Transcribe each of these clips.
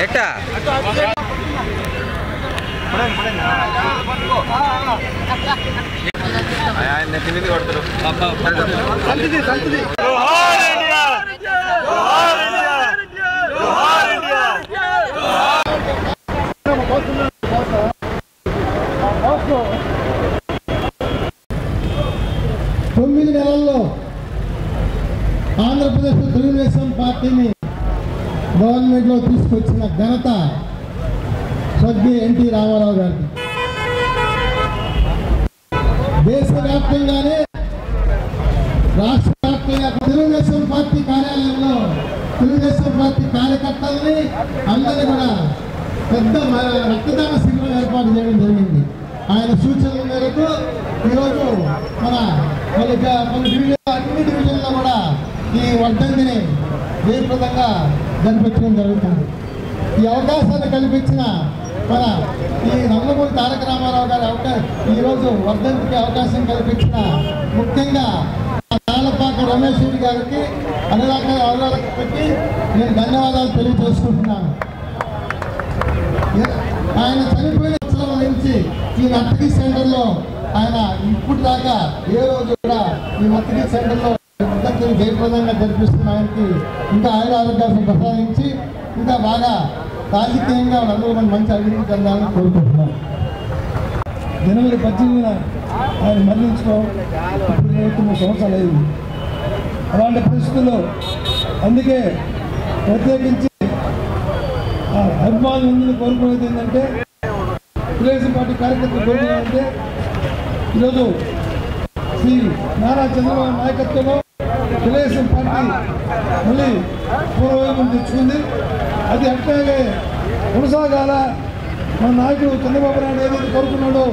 ఎట్టా నెత్తి మీద కొడతారు. తొమ్మిది నెలల్లో ఆంధ్రప్రదేశ్ తెలుగుదేశం పార్టీని గవర్నమెంట్లో తీసుకొచ్చిన ఘనత స్వర్గీయ ఎన్టీ రామారావు గారికి. దేశవ్యాప్తంగానే రాష్ట్ర వ్యాప్తంగా తెలుగుదేశం పార్టీ కార్యాలయంలో తెలుగుదేశం పార్టీ కార్యకర్తల్ని అందరినీ కూడా పెద్ద రక్తదాన శిబిరం ఏర్పాటు చేయడం జరిగింది. ఆయన సూచనల మేరకు ఈరోజు మన అన్ని డివిజన్లో కూడా ఈ వర్ధంతిని జయప్రదంగా జరిపించడం జరుగుతుంది. ఈ అవకాశాన్ని కల్పించిన మన ఈ నందమూరి తారక రామారావు గారి ఈరోజు వర్ధంతికి అవకాశం కల్పించిన ముఖ్యంగా తాళపాక రమేష్ రెడ్డి గారికి అనురాధకి నేను ధన్యవాదాలు తెలియజేసుకుంటున్నాను. ఆయన చనిపోయిన సంవత్సరం నుంచి ఈ నర్తకి సెంటర్లో ఆయన ఇప్పుడు దాకా ఏ రోజు కూడా ఈ నర్తకి సెంటర్లో వర్ధంతిని జయప్రదంగా జరిపిస్తున్న ఆయనకి ఇంకా ఆరోగ్యాలను ప్రసాదించి ఇంకా బాగా రాజకీయంగా అందరూ మంచి అభివృద్ధి చెందాలని కోరుకుంటున్నాను. జనవరి 18న ఆయన మరణించుకోవడం ఇప్పుడు 9 సంవత్సరాలు అయింది. అలాంటి పరిస్థితుల్లో అందుకే ప్రత్యేకించి అభిమానులందరినీ కోరుకునేది ఏంటంటే తెలుగుదేశం పార్టీ కార్యకర్తలు కోరుకునేదంటే ఈరోజు శ్రీ నారా చంద్రబాబు నాయకత్వంలో తెలుగుదేశం పార్టీ మళ్ళీ పూర్వవైపు తెచ్చుకుంది. అది అట్లాగే కొనసాగాల మన నాయకుడు చంద్రబాబు నాయుడు ఏదైతే కోరుకున్నాడో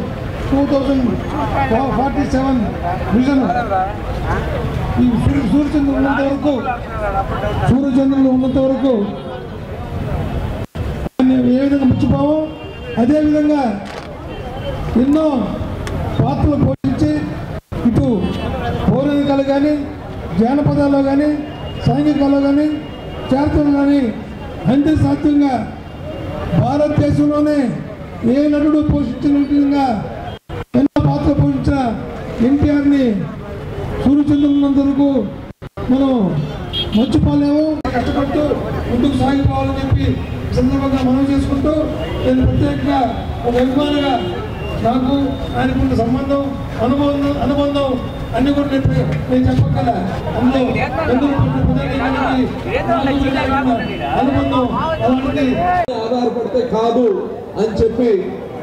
2047 విజన్ ఈ సూర్యచంద్రులు ఉన్నంత వరకు ఏ విధంగా మర్చిపోవో అదేవిధంగా ఎన్నో పాత్రలు పోషించి ఇటు పౌరాణికాలు కానీ జానపదాల్లో కానీ సాంఘికాల్లో కానీ చారిత్రలో కానీ అంతర్శాస్త్రంగా భారతదేశంలోనే ఏ నటుడు పోషించిన విధంగా ఎన్నో పాత్ర పోషించిన ఎన్టీఆర్ని సూర్యచంద్రులు ఉన్నంత వరకు మనం మర్చిపోలేము. కష్టపడుతూ ముందుకు సాగిపోవాలని చెప్పి సందర్భంగా మనం చేసుకుంటూ నేను ప్రత్యేకంగా ఒక అభిమానిగా నాకు ఆయనకున్న సంబంధం అనుబంధం అన్ని కూడా నేను చెప్పగల అందులో అనుబంధం అలాంటిది ఆధారపడితే కాదు అని చెప్పి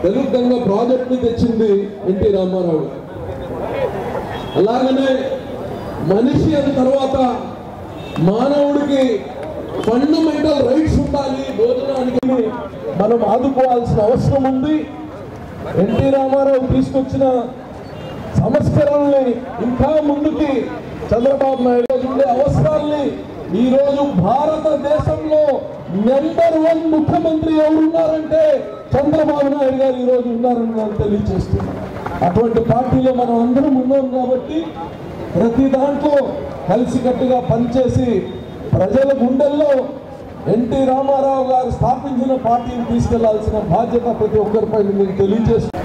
తెలుగు గంగ ప్రాజెక్ట్ ని తెచ్చింది ఎన్టీ రామారావు. అలాగనే మనిషి అయిన తర్వాత మానవుడికి ఫండమెంటల్ రైట్స్ ఉండాలి, భోజనానికి మనం ఆదుకోవాల్సిన అవసరం ఉంది. ఎన్టీ రామారావు తీసుకొచ్చిన సంస్కరణల్ని ఇంకా ముందుకి చంద్రబాబు నాయుడు ఉండే అవసరాల్ని ఈరోజు భారతదేశంలో నెంబర్ 1 ముఖ్యమంత్రి ఎవరున్నారంటే చంద్రబాబు నాయుడు గారు ఈరోజు ఉన్నారని నాకు తెలియజేస్తున్నారు. అటువంటి పార్టీలో మనం అందరం ఉన్నాం కాబట్టి ప్రతి దాంట్లో కలిసికట్టుగా పనిచేసి ప్రజల గుండెల్లో ఎన్టీ రామారావు గారు స్థాపించిన పార్టీని తీసుకెళ్లాల్సిన బాధ్యత ప్రతి ఒక్కరిపై మీకు తెలియజేస్తుంది.